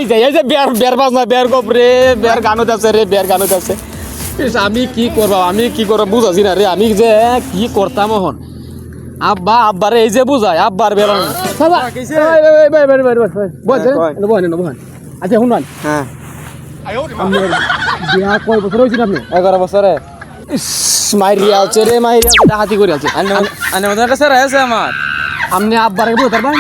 এই যে বের বাজ না বের গপ রে বের গানত আছে রে বের গানত আছে আমি কি করব বুঝাছি না রে আমি যে কি করতাম এখন আব্বারে এই যে বুঝাই আব্বার বের আচ্ছা শুনুন হ্যাঁ বিয়া কয় বছর হয়েছিল আপনি 11 বছরে মাইরিয়া আছে রে মাইরিয়া ডাহাতি করে আছে আমাদের কাছে রয়েছে আমার আপনি আব্বারে বুঝতে পারবেন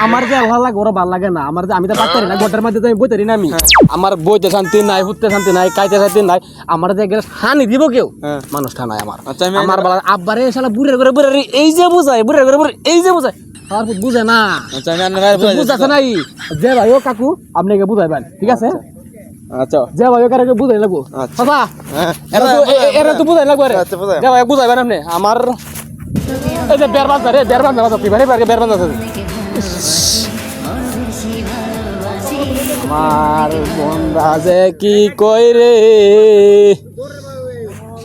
আমার যে আল্লাহ লাগে ওরা ভালো লাগে না আমার যে আমি তো পারি না গোটার মধ্যে আমি বইতে না আমি আমার বইতে শান্তি নাই হুতে শান্তি নাই কাইতে শান্তি নাই আমার যে হানি দিব কেউ মানুষ ঠানায় আমার আমার বলা আব্বারে শালা বুড়ের করে বুড়ের এই যে বুঝায় বুড়ের করে বুড়ের এই যে বুঝায় আর বুঝে না বুঝাছে নাই যে ভাই ও কাকু আপনাকে বুঝাইবেন ঠিক আছে আচ্ছা যে ভাই ওকে বুঝাই লাগবো আচ্ছা এরা তো বুঝাই লাগবো রে যে ভাই বুঝাইবেন আপনি আমার এই যে বেরবান রে বেরবান না তো পিবারে বেরবান আছে আমার বন্ধা যে কি কই রে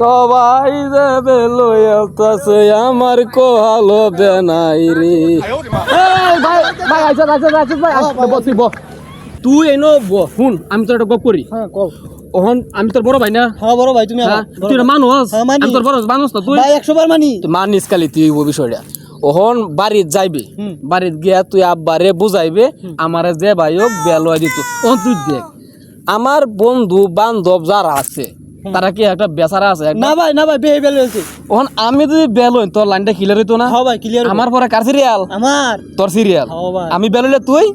সবাই যাবে লইয়াছে আমার কোহালো বেনাই রে ভাই ভাই আচ্ছা ভাই তুই এনো শুন আমি তোর একটা গপ করি ওহন আমি তোর বড় ভাই না হ্যাঁ বড় ভাই তুমি তুই মানুষ আমি তোর বড় মানুষ না তুই ভাই 100 বার মানি মানিস কালি তুই ও বিষয়টা ওহন বাড়িত যাইবে বাড়িত গিয়া তুই আব্বারে বুঝাইবে আমারে যে ভাই হোক বেলয় দিত ওহন তুই দেখ আমার বন্ধু বান্ধব যারা আছে তারা কি একটা বেচারা আছে না ভাই বেল হইছে ওহন আমি যদি বেলই তোর লাইনটা ক্লিয়ার হইতো না হ্যাঁ ভাই ক্লিয়ার আমার পরে কার সিরিয়াল আমার তোর সিরিয়াল আমি বেলইলে তুই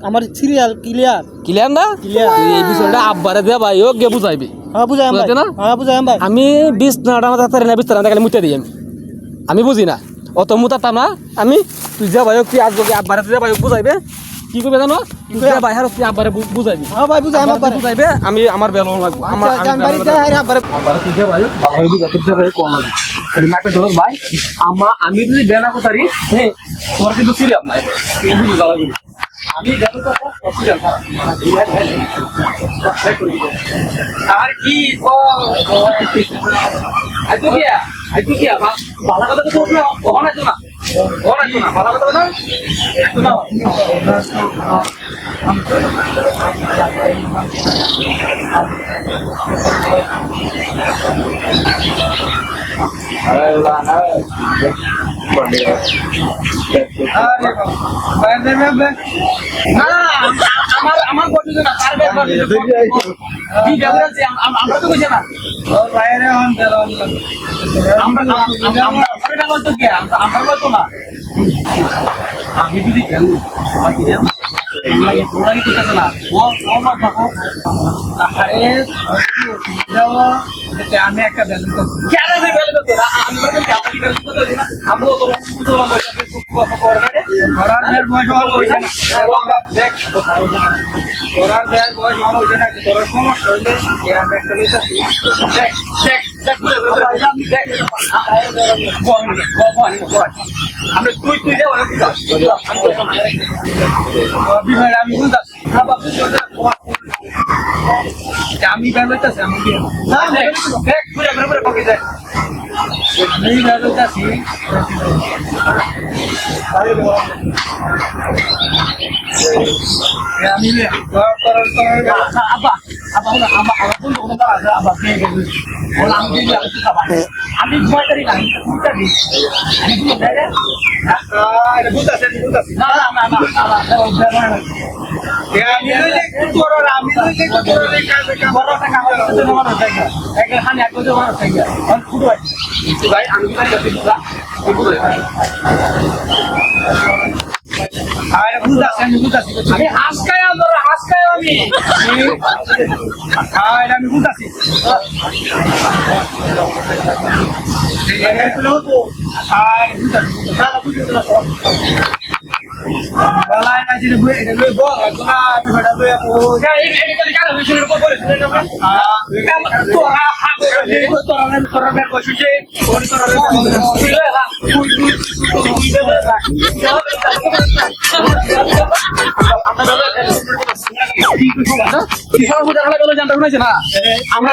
আমার সিরিয়াল ক্লিয়ার ক্লিয়ার না তুই এই বিষয়টা আব্বারে দে ভাই হোক গে বুঝাইবি হ্যাঁ বুঝাই ভাই না হ্যাঁ বুঝাই ভাই আমি 20 না টাকা তারে না 20 টাকা খালি মুতে দিই আমি বুঝি না অত মুতাতাম না আমি তুই যা ভাই কি আজকে আব্বারে দে ভাই বুঝাইবে কি করবে জানো তুই যা ভাই হারো তুই আব্বারে বুঝাইবি হ্যাঁ ভাই বুঝাই আমার বুঝাইবে আমি আমার বেল লাগবে আমার আমি বাড়ি যাই আরে আব্বারে তুই যা ভাই ভালো বুঝা তুই যা ভাই কোন লাগবে তুই নাকে ধরো ভাই আমি যদি বেনা কোতারি হ্যাঁ তোর কিন্তু সিরিয়াস নাই তুই বুঝি লাগবে আমি দেখো তো সিরিয়াস আর কি আইতো কি ভালো কথা তো বলছো ওখানে তো না ভালো কথা না একটু না আমার বলছো না তার ব্যাপার কি ব্যাপার আছে আমরা তো বুঝে না বাইরে আমরা বলতো কি আমরা বলতো না আমি যদি খেলু আমি একটা আমি তুই আমি আমি বেরোইতেছি আমি বেরোইতেছি আমি আমি ভয় না আমি হাসকাই আমি আমি বুঝাচ্ছি Balai na jadi gue, ini gue boh, aku na, aku pada gue aku. Ya ini kan bisa boleh, tuh orang berkosuci, আমরা